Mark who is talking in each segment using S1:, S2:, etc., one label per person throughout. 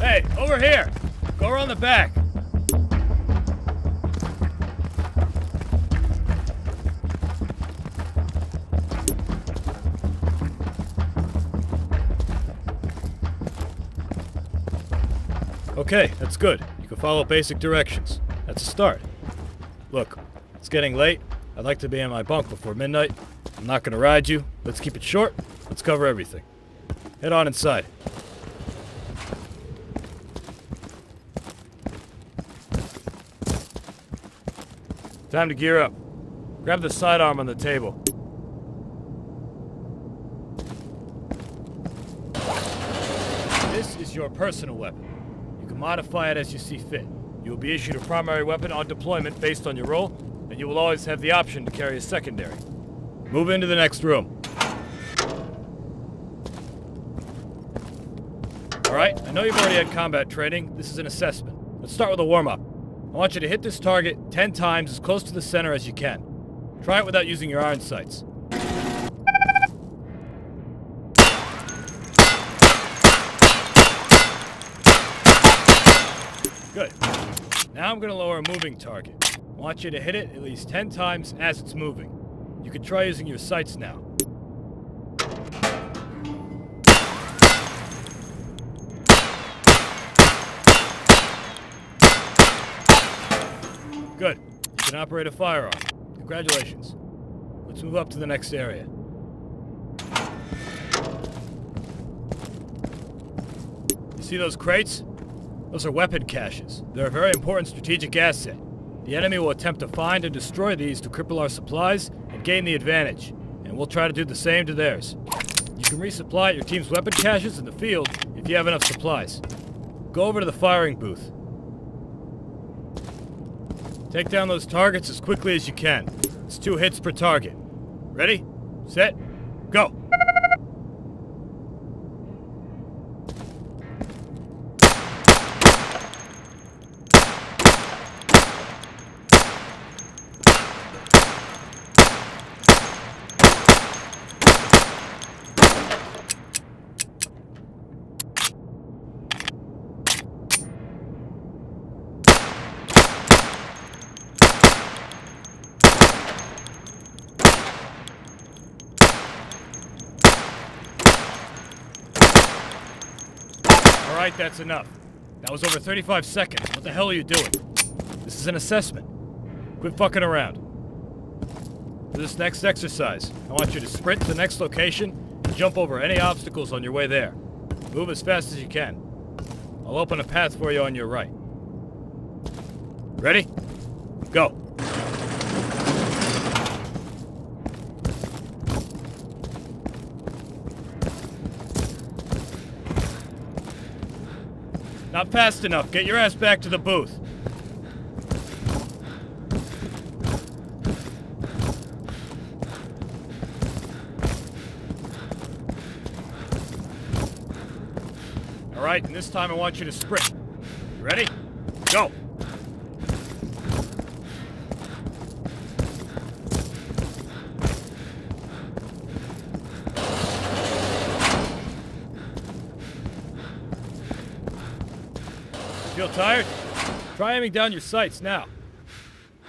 S1: Hey, over here! Go around the back. Okay, that's good. You can follow basic directions. That's a start. Look, it's getting late. I'd like to be in my bunk before midnight. I'm not gonna ride you. Let's keep it short. Let's cover everything. Head on inside. Time to gear up. Grab the sidearm on the table. This is your personal weapon. You can modify it as you see fit. You will be issued a primary weapon on deployment based on your role, and you will always have the option to carry a secondary. Move into the next room. Alright, I know you've already had combat training. This is an assessment. Let's start with a warm-up. I want you to hit this target 10 times as close to the center as you can. Try it without using your iron sights. Good. Now I'm going to lower a moving target. I want you to hit it at least 10 times as it's moving. You can try using your sights now. Good. You can operate a firearm. Congratulations. Let's move up to the next area. You see those crates? Those are weapon caches. They're a very important strategic asset. The enemy will attempt to find and destroy these to cripple our supplies and gain the advantage, and we'll try to do the same to theirs. You can resupply at your team's weapon caches in the field if you have enough supplies. Go over to the firing booth. Take down those targets as quickly as you can. It's 2 hits per target. Ready? Set? Go! Alright, that's enough. That was over 35 seconds. What the hell are you doing? This is an assessment. Quit fucking around. For this next exercise, I want you to sprint to the next location and jump over any obstacles on your way there. Move as fast as you can. I'll open a path for you on your right. Ready? Go. Not fast enough. Get your ass back to the booth. All right, and this time I want you to sprint. You ready? Go. Feel tired? Try aiming down your sights now.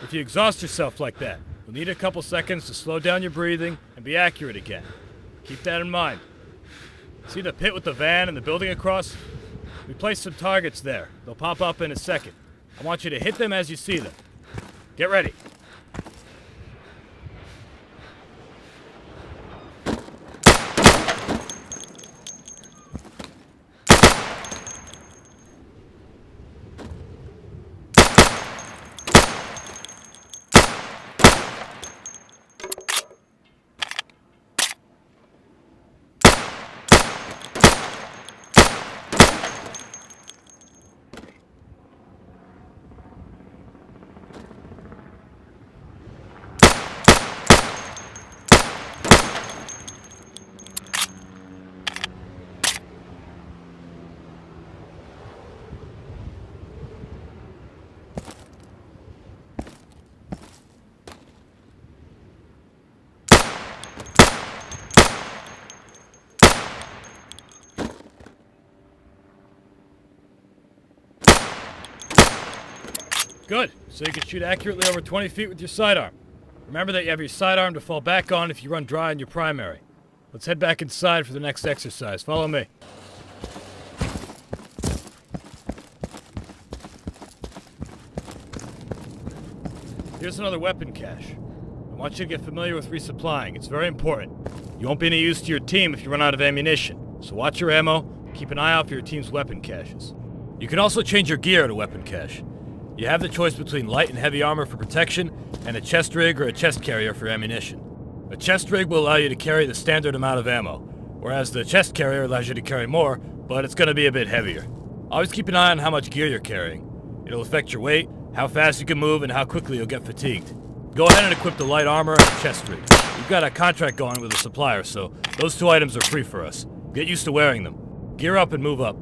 S1: If you exhaust yourself like that, you'll need a couple seconds to slow down your breathing and be accurate again. Keep that in mind. See the pit with the van and the building across? We placed some targets there. They'll pop up in a second. I want you to hit them as you see them. Get ready. Good. So you can shoot accurately over 20 feet with your sidearm. Remember that you have your sidearm to fall back on if you run dry on your primary. Let's head back inside for the next exercise. Follow me. Here's another weapon cache. I want you to get familiar with resupplying. It's very important. You won't be any use to your team if you run out of ammunition. So watch your ammo, keep an eye out for your team's weapon caches. You can also change your gear at a weapon cache. You have the choice between light and heavy armor for protection, and a chest rig or a chest carrier for ammunition. A chest rig will allow you to carry the standard amount of ammo, whereas the chest carrier allows you to carry more, but it's going to be a bit heavier. Always keep an eye on how much gear you're carrying. It'll affect your weight, how fast you can move, and how quickly you'll get fatigued. Go ahead and equip the light armor and the chest rig. We've got a contract going with a supplier, so those two items are free for us. Get used to wearing them. Gear up and move up.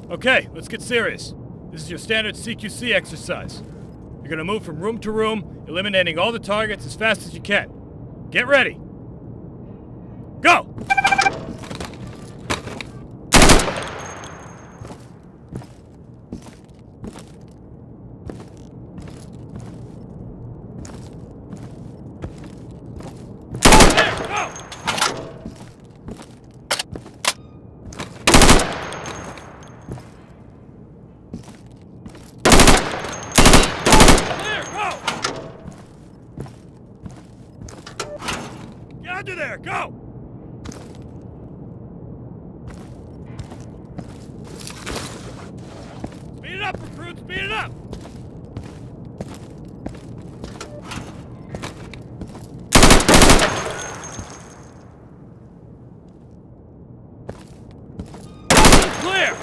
S1: Okay, let's get serious. This is your standard CQC exercise. You're gonna move from room to room, eliminating all the targets as fast as you can. Get ready. Go! Under there, go! Speed it up, recruit, speed it up! Clear!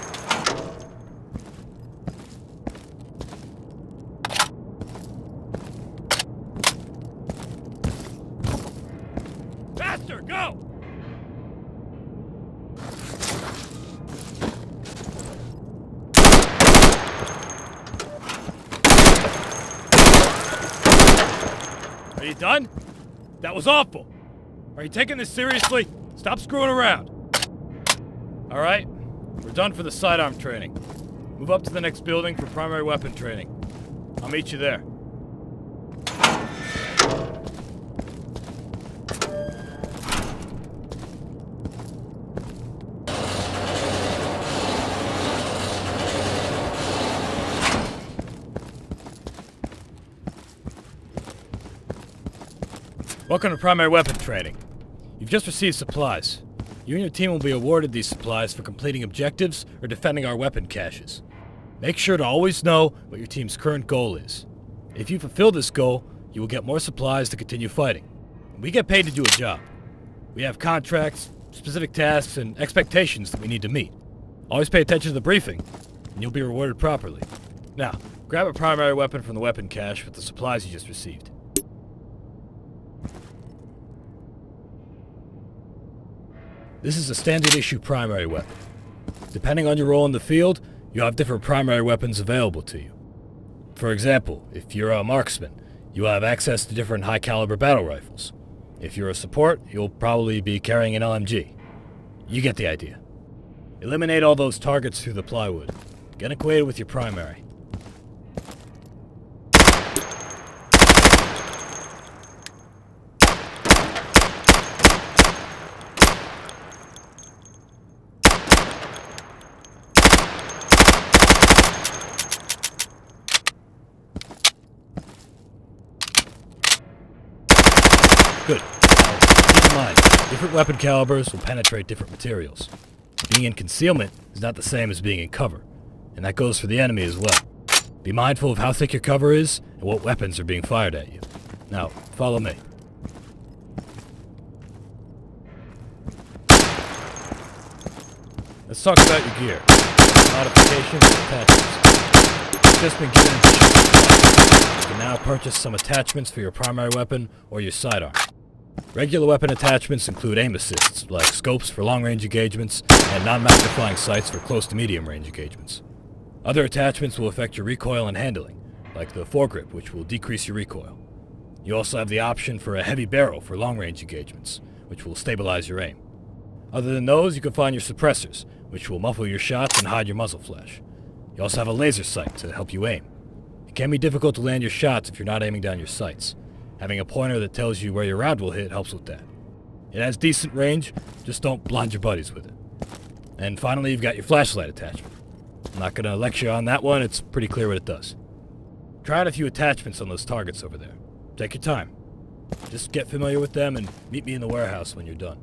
S1: Faster, go! Are you done? That was awful. Are you taking this seriously? Stop screwing around. All right, we're done for the sidearm training. Move up to the next building for primary weapon training. I'll meet you there. Welcome to primary weapon training. You've just received supplies. You and your team will be awarded these supplies for completing objectives or defending our weapon caches. Make sure to always know what your team's current goal is. If you fulfill this goal, you will get more supplies to continue fighting. We get paid to do a job. We have contracts, specific tasks, and expectations that we need to meet. Always pay attention to the briefing, and you'll be rewarded properly. Now, grab a primary weapon from the weapon cache with the supplies you just received. This is a standard issue primary weapon. Depending on your role in the field, you'll have different primary weapons available to you. For example, if you're a marksman, you'll have access to different high caliber battle rifles. If you're a support, you'll probably be carrying an LMG. You get the idea. Eliminate all those targets through the plywood. Get acquainted with your primary. Good. Now, keep in mind, different weapon calibers will penetrate different materials. Being in concealment is not the same as being in cover, and that goes for the enemy as well. Be mindful of how thick your cover is and what weapons are being fired at you. Now, follow me. Let's talk about your gear. Modifications and attachments. You've just been given additional. You can now purchase some attachments for your primary weapon or your sidearm. Regular weapon attachments include aim assists, like scopes for long-range engagements and non-magnifying sights for close to medium-range engagements. Other attachments will affect your recoil and handling, like the foregrip, which will decrease your recoil. You also have the option for a heavy barrel for long-range engagements, which will stabilize your aim. Other than those, you can find your suppressors, which will muffle your shots and hide your muzzle flash. You also have a laser sight to help you aim. It can be difficult to land your shots if you're not aiming down your sights. Having a pointer that tells you where your round will hit helps with that. It has decent range, just don't blind your buddies with it. And finally, you've got your flashlight attachment. I'm not going to lecture on that one, it's pretty clear what it does. Try out a few attachments on those targets over there. Take your time. Just get familiar with them and meet me in the warehouse when you're done.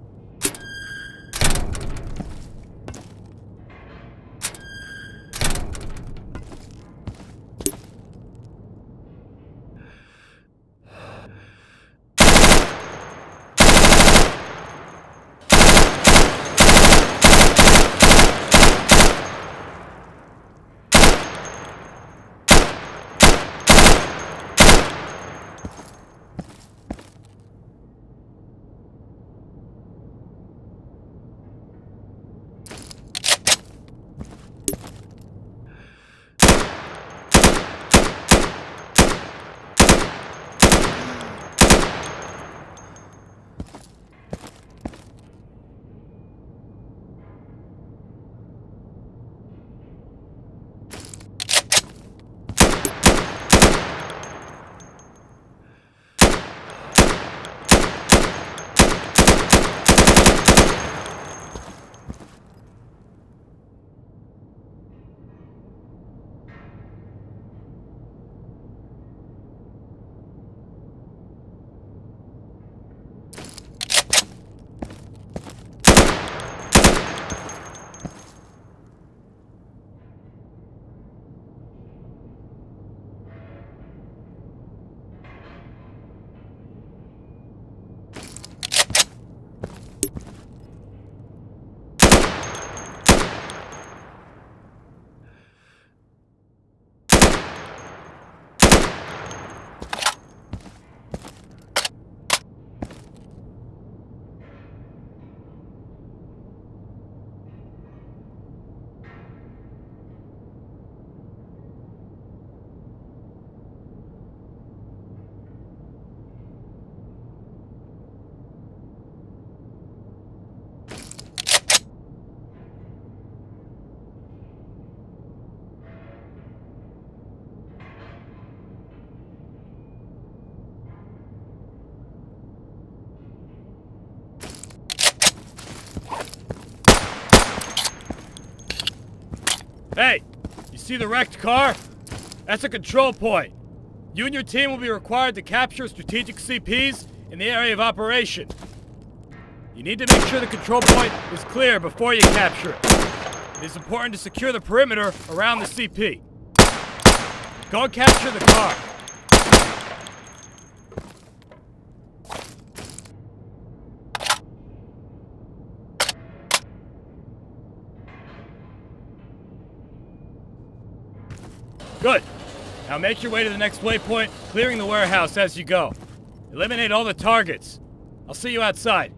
S1: Hey, you see the wrecked car? That's a control point. You and your team will be required to capture strategic CPs in the area of operation. You need to make sure the control point is clear before you capture it. It is important to secure the perimeter around the CP. Go and capture the car. Good. Now make your way to the next waypoint, clearing the warehouse as you go. Eliminate all the targets. I'll see you outside.